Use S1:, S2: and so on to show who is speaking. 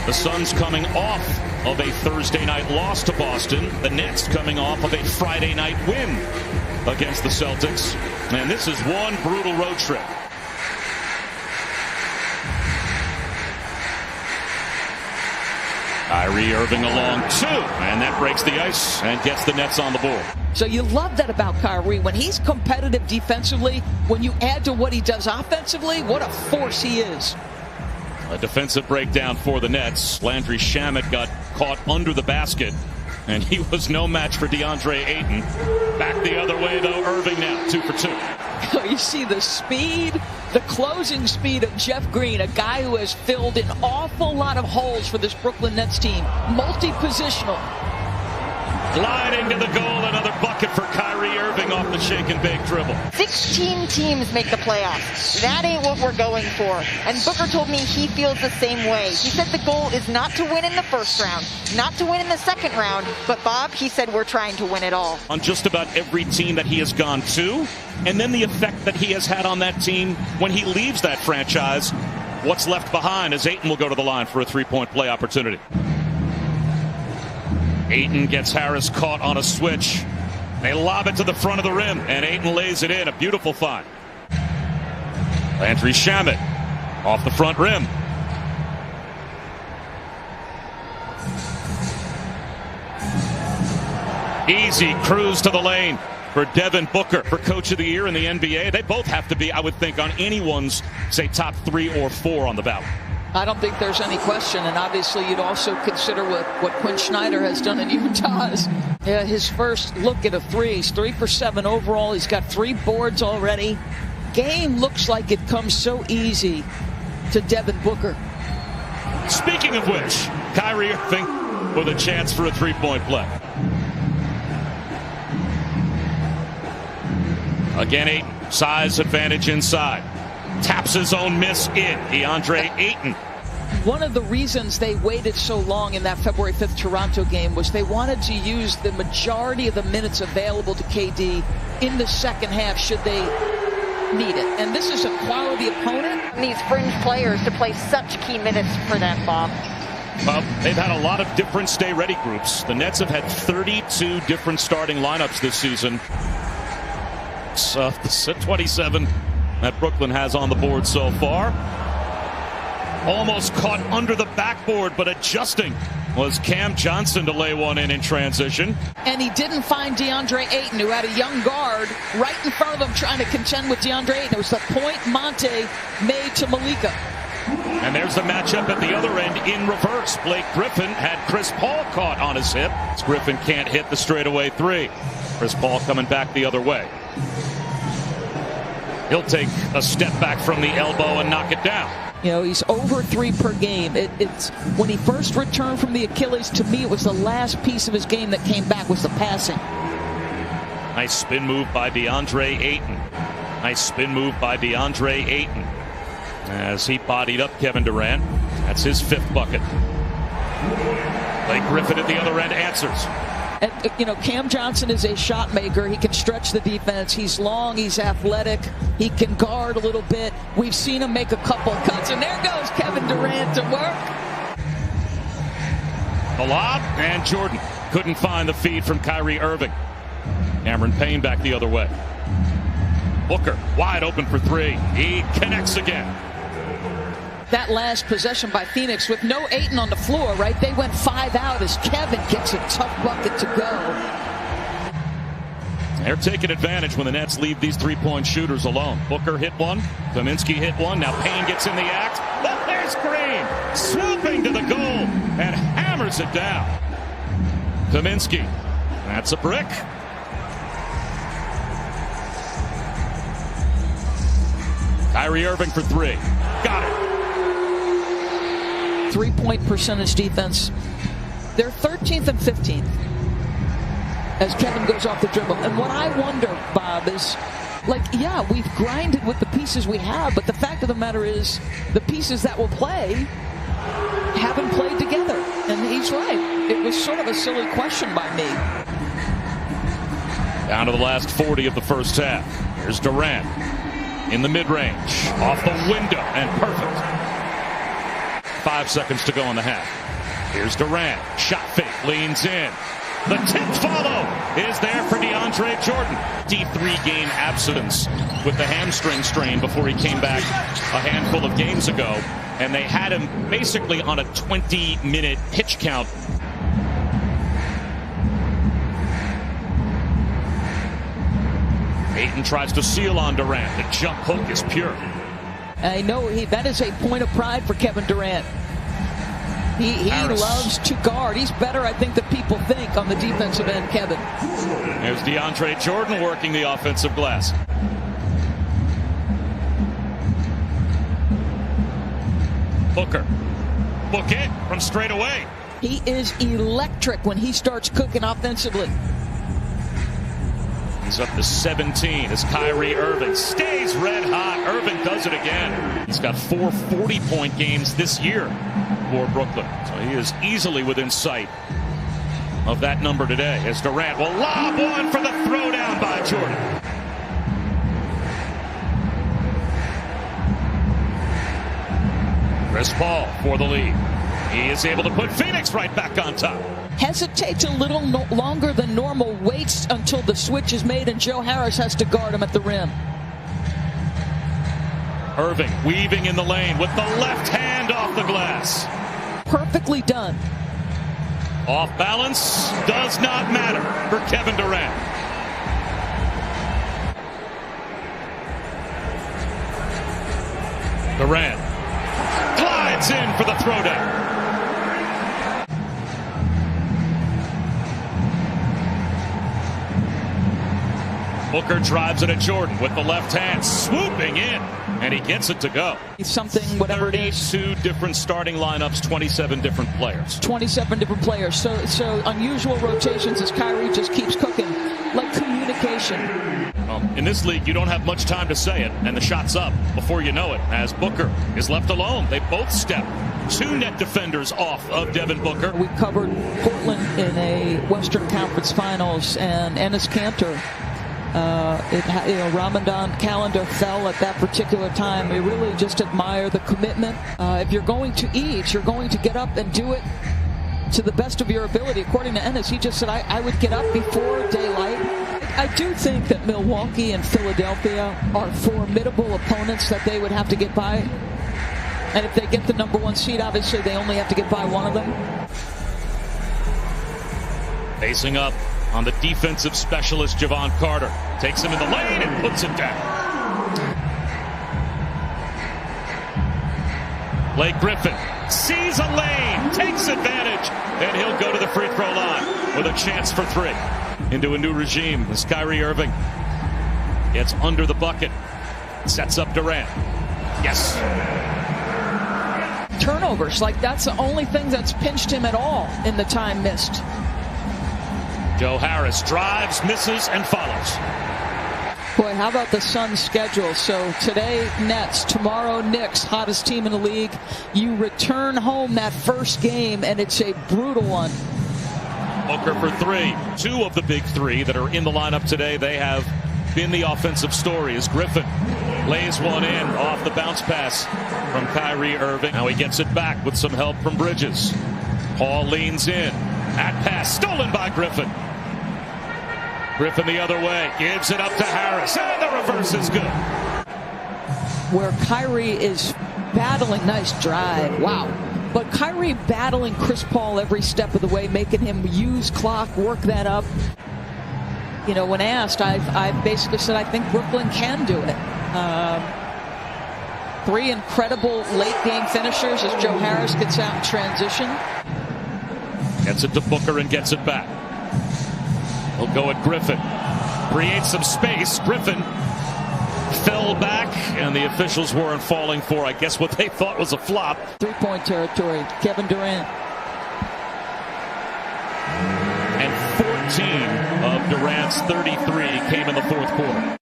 S1: The Suns coming off of a Thursday night loss to Boston. The Nets coming off of a Friday night win against the Celtics. And this is one brutal road trip. Kyrie Erving along two, and that breaks the ice and gets the Nets on the board.
S2: So you love that about Kyrie. When he's competitive defensively, when you add to what he does offensively, what a force he is.
S1: A defensive breakdown for the Nets. Landry Shamet got caught under the basket, and he was no match for DeAndre Ayton. Back the other way, though. Erving now, 2 for 2.
S2: You see the speed, the closing speed of Jeff Green, a guy who has filled an awful lot of holes for this Brooklyn Nets team. Multi-positional.
S1: Gliding to the goal, another bucket for Kyrie Erving off the shake and bake dribble.
S3: 16 teams make the playoffs. That ain't what we're going for. And Booker told me he feels the same way. He said the goal is not to win in the first round, not to win in the second round, but Bob, he said we're trying to win it all.
S1: On just about every team that he has gone to, and then the effect that he has had on that team when he leaves that franchise, what's left behind as Ayton will go to the line for a three-point play opportunity. Ayton gets Harris caught on a switch. They lob it to the front of the rim, and Ayton lays it in. A beautiful find. Landry Shamet off the front rim. Easy cruise to the lane for Devin Booker for Coach of the Year in the NBA. They both have to be, I would think, on anyone's, say, top 3 or 4 on the ballot.
S2: I don't think there's any question, and obviously you'd also consider what Quinn Snyder has done in Utah's. Yeah, his first look at a three. He's 3 for 7 overall. He's got 3 boards already. Game looks like it comes so easy to Devin Booker.
S1: Speaking of which, Kyrie Erving with a chance for a three-point play. Again, Ayton, size advantage inside. Taps his own miss in. DeAndre Ayton.
S2: One of the reasons they waited so long in that February 5th Toronto game was they wanted to use the majority of the minutes available to KD in the second half should they need it. And this is a quality opponent.
S3: These fringe players to play such key minutes for them, Bob.
S1: Well, they've had a lot of different stay-ready groups. The Nets have had 32 different starting lineups this season. So, 27 that Brooklyn has on the board so far. Almost caught under the backboard, but adjusting was Cam Johnson to lay one in transition.
S2: And he didn't find DeAndre Ayton, who had a young guard right in front of him trying to contend with DeAndre Ayton. It was the point Monte made to Malika.
S1: And there's the matchup at the other end in reverse. Blake Griffin had Chris Paul caught on his hip. Griffin can't hit the straightaway three. Chris Paul coming back the other way. He'll take a step back from the elbow and knock it down.
S2: You know, he's over 3 per game. It's when he first returned from the Achilles, to me, it was the last piece of his game that came back was the passing.
S1: Nice spin move by DeAndre Ayton. Nice spin move by DeAndre Ayton as he bodied up Kevin Durant. That's his 5th bucket. Blake Griffin at the other end answers.
S2: And, you know, Cam Johnson is a shot maker. He can stretch the defense. He's long. He's athletic. He can guard a little bit. We've seen him make a couple cuts. And there goes Kevin Durant to work.
S1: The lob, and Jordan couldn't find the feed from Kyrie Erving. Cameron Payne back the other way. Booker wide open for 3. He connects again.
S2: That last possession by Phoenix with no Ayton on the floor, right? They went 5 out as Kevin gets a tough bucket to go.
S1: They're taking advantage when the Nets leave these three-point shooters alone. Booker hit one. Kaminsky hit one. Now Payne gets in the act. Oh, there's Green swooping to the goal and hammers it down. Kaminsky. That's a brick. Kyrie Erving for 3. Got it.
S2: 3-point percentage defense. They're 13th and 15th as Kevin goes off the dribble. And what I wonder, Bob, is, like, yeah, we've grinded with the pieces we have, but the fact of the matter is the pieces that will play haven't played together. And he's right. It was sort of a silly question by me.
S1: Down to the last 40 of the first half. Here's Durant in the mid-range. Off the window and perfect. 5 seconds to go in the half. Here's Durant. Shot fake. Leans in. The tip follow is there for DeAndre Jordan. D3 game absence with the hamstring strain before he came back a handful of games ago. And they had him basically on a 20-minute pitch count. Ayton tries to seal on Durant. The jump hook is pure.
S2: I know that is a point of pride for Kevin Durant. He loves to guard. He's better, I think, than people think on the defensive end, Kevin.
S1: There's DeAndre Jordan working the offensive glass. Booker. Book it from straight away.
S2: He is electric when he starts cooking offensively.
S1: He's up to 17 as Kyrie Erving stays red hot. Erving does it again. He's got 4 40-point games this year for Brooklyn. So he is easily within sight of that number today as Durant will lob one for the throwdown by Jordan. Chris Paul for the lead. He is able to put Phoenix right back on top.
S2: Hesitates a little longer than normal, waits until the switch is made, and Joe Harris has to guard him at the rim.
S1: Erving weaving in the lane with the left hand off the glass.
S2: Perfectly done.
S1: Off balance does not matter for Kevin Durant. Durant glides in for the throwdown. Booker drives it at Jordan with the left hand, swooping in, and he gets it to go.
S2: Something, whatever it is.
S1: 32 different starting lineups, 27 different players.
S2: 27 different players. So unusual rotations as Kyrie just keeps cooking. Like communication.
S1: In this league, you don't have much time to say it, and the shot's up before you know it, as Booker is left alone. They both step. 2 net defenders off of Devin Booker.
S2: We covered Portland in a Western Conference Finals, and Enes Kanter. Ramadan calendar fell at that particular time. We really just admire the commitment. If you're going to eat, you're going to get up and do it to the best of your ability. According to Enes, he just said, I would get up before daylight. I do think that Milwaukee and Philadelphia are formidable opponents that they would have to get by. And if they get the #1 seed, obviously they only have to get by one of them.
S1: Facing up on the defensive specialist, Javon Carter. Takes him in the lane and puts it down. Blake Griffin sees a lane, takes advantage, and he'll go to the free throw line with a chance for 3. Into a new regime as Kyrie Erving gets under the bucket. Sets up Durant. Yes.
S2: Turnovers, like that's the only thing that's pinched him at all in the time missed.
S1: Joe Harris drives, misses, and follows.
S2: Boy, how about the Suns' schedule? So today, Nets. Tomorrow, Knicks, hottest team in the league. You return home that first game, and it's a brutal one.
S1: Booker for 3. 2 of the big 3 that are in the lineup today, they have been the offensive story as Griffin lays one in off the bounce pass from Kyrie Erving. Now he gets it back with some help from Bridges. Paul leans in. That pass stolen by Griffin. Griffin the other way. Gives it up to Harris. And the reverse is good.
S2: Where Kyrie is battling, nice drive. Wow. But Kyrie battling Chris Paul every step of the way, making him use clock, work that up. You know, when asked, I basically said I think Brooklyn can do it. 3 incredible late-game finishers as Joe Harris gets out in transition.
S1: Gets it to Booker and gets it back. He'll go at Griffin. Creates some space. Griffin fell back, and the officials weren't falling for, I guess, what they thought was a flop.
S2: 3-point territory. Kevin Durant.
S1: And 14 of Durant's 33 came in the fourth quarter.